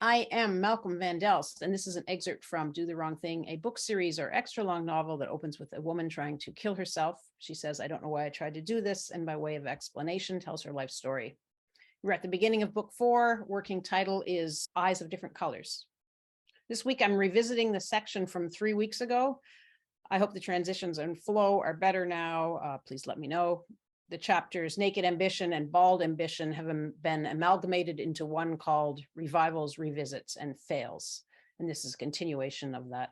I am Malcolm Van Delst, and this is an excerpt from Do the Wrong Thing, a book series or extra long novel that opens with a woman trying to kill herself. She says, I don't know why I tried to do this, and by way of explanation, tells her life story. We're at the beginning of book 4. Working title is Eyes of Different Colors. This week, I'm revisiting the section from 3 weeks ago. I hope the transitions and flow are better now. Please let me know. The chapters Naked Ambition and Bald Ambition have been amalgamated into one called Revivals, Revisits, and Fails. And this is a continuation of that.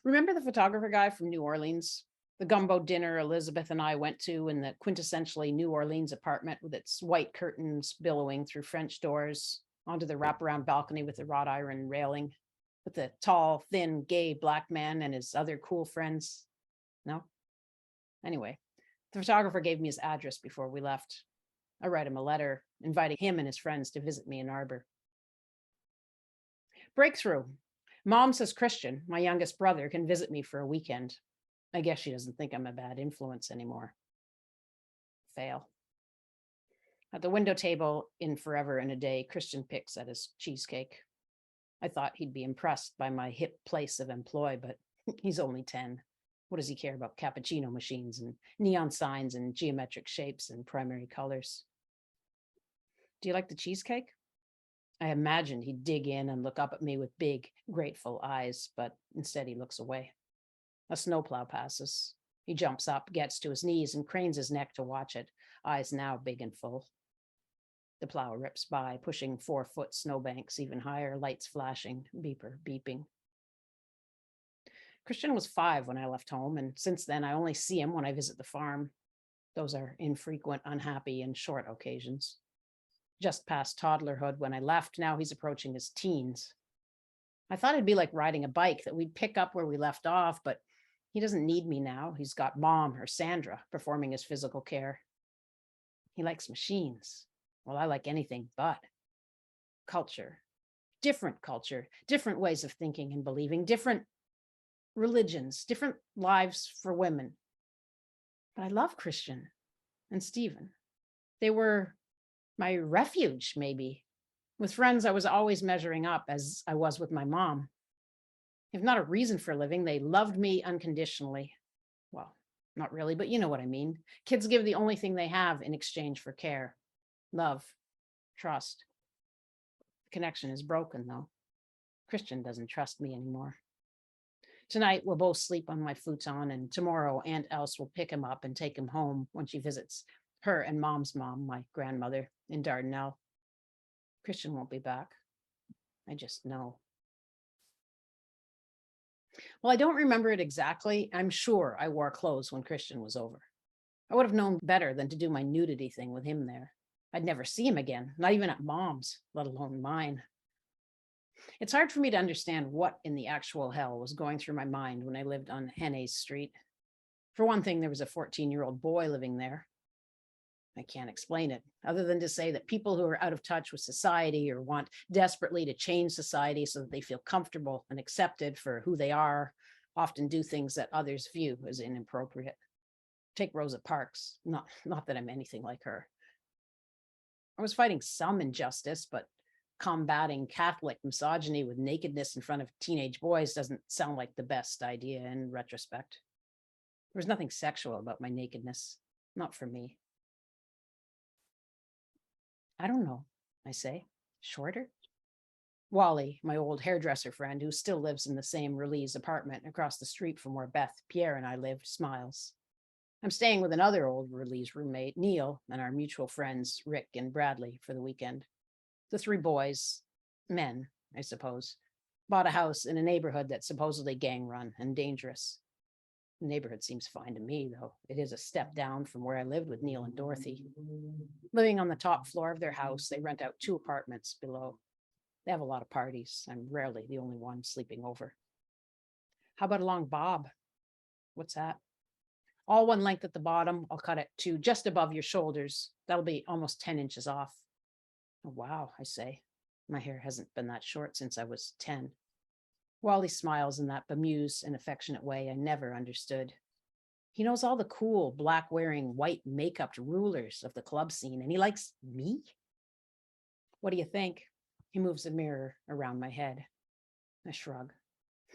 Remember the photographer guy from New Orleans? The gumbo dinner Elizabeth and I went to in the quintessentially New Orleans apartment with its white curtains billowing through French doors onto the wraparound balcony with the wrought iron railing, with the tall, thin, gay black man and his other cool friends? No? Anyway, the photographer gave me his address before we left. I write him a letter inviting him and his friends to visit me in Arbor. Breakthrough. Mom says Christian, my youngest brother, can visit me for a weekend. I guess she doesn't think I'm a bad influence anymore. Fail. At the window table in Forever and a Day, Christian picks at his cheesecake. I thought he'd be impressed by my hip place of employ, but he's only 10. What does he care about cappuccino machines and neon signs and geometric shapes and primary colors? Do you like the cheesecake? I imagined he'd dig in and look up at me with big, grateful eyes, but instead he looks away. A snowplow passes. He jumps up, gets to his knees, and cranes his neck to watch it, eyes now big and full. The plow rips by, pushing 4-foot snowbanks even higher, lights flashing, beeper beeping. Christian was 5 when I left home, and since then I only see him when I visit the farm. Those are infrequent, unhappy, and short occasions. Just past toddlerhood when I left, now he's approaching his teens. I thought it'd be like riding a bike, that we'd pick up where we left off, but he doesn't need me now. He's got Mom or Sandra performing his physical care. He likes machines. Well, I like anything but. Culture, different ways of thinking and believing, different religions, different lives for women. But I love Christian and Stephen. They were my refuge, maybe. With friends, I was always measuring up, as I was with my mom. If not a reason for living, they loved me unconditionally. Well, not really, but you know what I mean. Kids give the only thing they have in exchange for care, love, trust. The connection is broken, though. Christian doesn't trust me anymore. Tonight, we'll both sleep on my futon, and tomorrow Aunt Else will pick him up and take him home when she visits her and Mom's mom, my grandmother, in Dardanelle. Christian won't be back. I just know. Well, I don't remember it exactly. I'm sure I wore clothes when Christian was over. I would have known better than to do my nudity thing with him there. I'd never see him again, not even at Mom's, let alone mine. It's hard for me to understand what in the actual hell was going through my mind when I lived on Hennay's Street. For one thing, there was a 14-year-old boy living there. I can't explain it, other than to say that people who are out of touch with society or want desperately to change society so that they feel comfortable and accepted for who they are often do things that others view as inappropriate. Take Rosa Parks, not that I'm anything like her. I was fighting some injustice, but combating Catholic misogyny with nakedness in front of teenage boys doesn't sound like the best idea in retrospect. There was nothing sexual about my nakedness, not for me. I don't know, I say. Shorter? Wally, my old hairdresser friend who still lives in the same Release apartment across the street from where Beth, Pierre, and I lived, smiles. I'm staying with another old Release roommate, Neil, and our mutual friends, Rick and Bradley, for the weekend. The 3 boys, men, I suppose, bought a house in a neighborhood that's supposedly gang-run and dangerous. The neighborhood seems fine to me, though. It is a step down from where I lived with Neil and Dorothy. Living on the top floor of their house, they rent out 2 apartments below. They have a lot of parties. I'm rarely the only one sleeping over. How about a long bob? What's that? All one length at the bottom. I'll cut it to just above your shoulders. That'll be almost 10 inches off. Oh, wow, I say. My hair hasn't been that short since I was 10. Wally smiles in that bemused and affectionate way I never understood. He knows all the cool, black-wearing, white makeup rulers of the club scene, and he likes me? What do you think? He moves the mirror around my head. I shrug.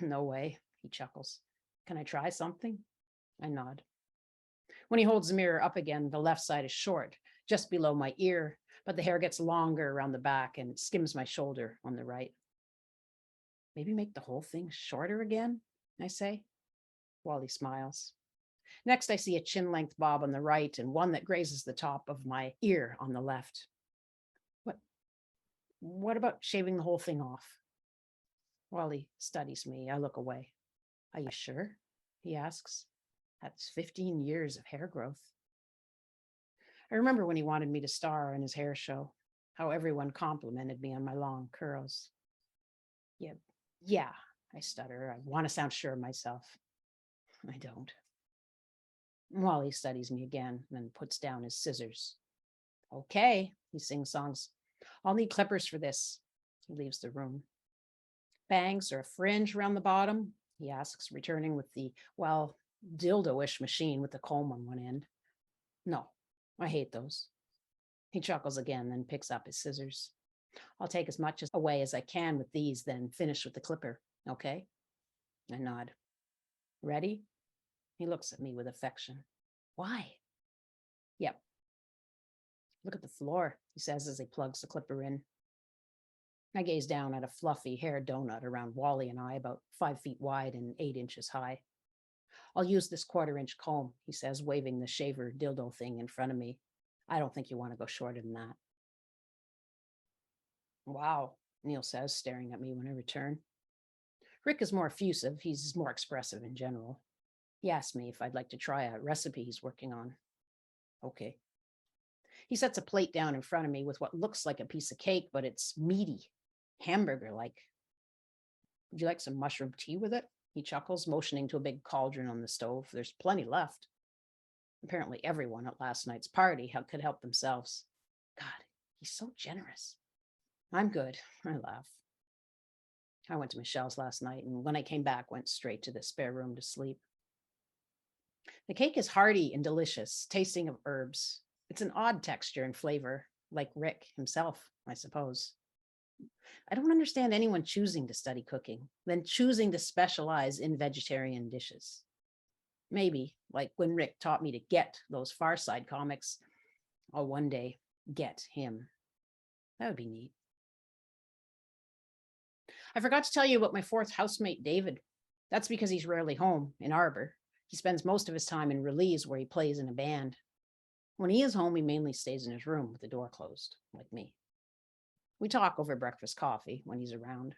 No way, he chuckles. Can I try something? I nod. When he holds the mirror up again, the left side is short, just below my ear, but the hair gets longer around the back and it skims my shoulder on the right. Maybe make the whole thing shorter again, I say. Wally smiles. Next, I see a chin-length bob on the right and one that grazes the top of my ear on the left. What about shaving the whole thing off? Wally studies me. I look away. Are you sure? He asks. That's 15 years of hair growth. I remember when he wanted me to star in his hair show, how everyone complimented me on my long curls. Yeah, I stutter. I want to sound sure of myself. I don't. Wally studies me again, then puts down his scissors. Okay, he sings songs. I'll need clippers for this. He leaves the room. Bangs or a fringe around the bottom? He asks, returning with the, dildo-ish machine with the comb on one end. No, I hate those. He chuckles again, then picks up his scissors. I'll take as much away as I can with these, then finish with the clipper, okay? I nod. Ready? He looks at me with affection. Why? Yep. Look at the floor, he says as he plugs the clipper in. I gaze down at a fluffy hair donut around Wally and I, about 5 feet wide and 8 inches high. I'll use this 1/4-inch comb, he says, waving the shaver dildo thing in front of me. I don't think you want to go shorter than that. Wow, Neil says, staring at me when I return. Rick is more effusive. He's more expressive in general. He asked me if I'd like to try a recipe he's working on. Okay. He sets a plate down in front of me with what looks like a piece of cake, but it's meaty, hamburger-like. Would you like some mushroom tea with it? He chuckles, motioning to a big cauldron on the stove. There's plenty left. Apparently everyone at last night's party could help themselves. God, he's so generous. I'm good, I laugh. I went to Michelle's last night, and when I came back, went straight to the spare room to sleep. The cake is hearty and delicious, tasting of herbs. It's an odd texture and flavor, like Rick himself, I suppose. I don't understand anyone choosing to study cooking, then choosing to specialize in vegetarian dishes. Maybe, like when Rick taught me to get those Far Side comics, I'll one day get him. That would be neat. I forgot to tell you about my 4th housemate, David. That's because he's rarely home in Arbor. He spends most of his time in Release, where he plays in a band. When he is home, he mainly stays in his room with the door closed, like me. We talk over breakfast coffee when he's around.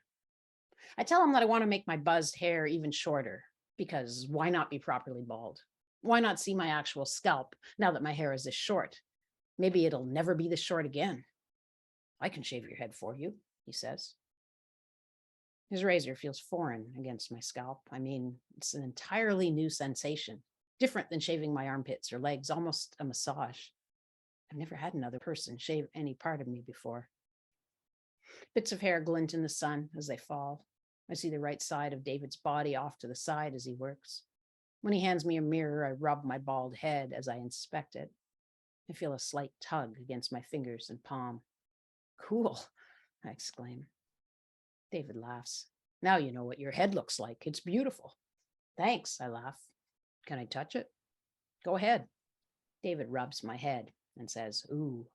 I tell him that I want to make my buzzed hair even shorter, because why not be properly bald? Why not see my actual scalp now that my hair is this short? Maybe it'll never be this short again. I can shave your head for you, he says. His razor feels foreign against my scalp. I mean, it's an entirely new sensation, different than shaving my armpits or legs, almost a massage. I've never had another person shave any part of me before. Bits of hair glint in the sun as they fall. I see the right side of David's body off to the side as he works. When he hands me a mirror, I rub my bald head as I inspect it. I feel a slight tug against my fingers and palm. Cool, I exclaim. David laughs. Now you know what your head looks like. It's beautiful. Thanks, I laugh. Can I touch it? Go ahead. David rubs my head and says, ooh,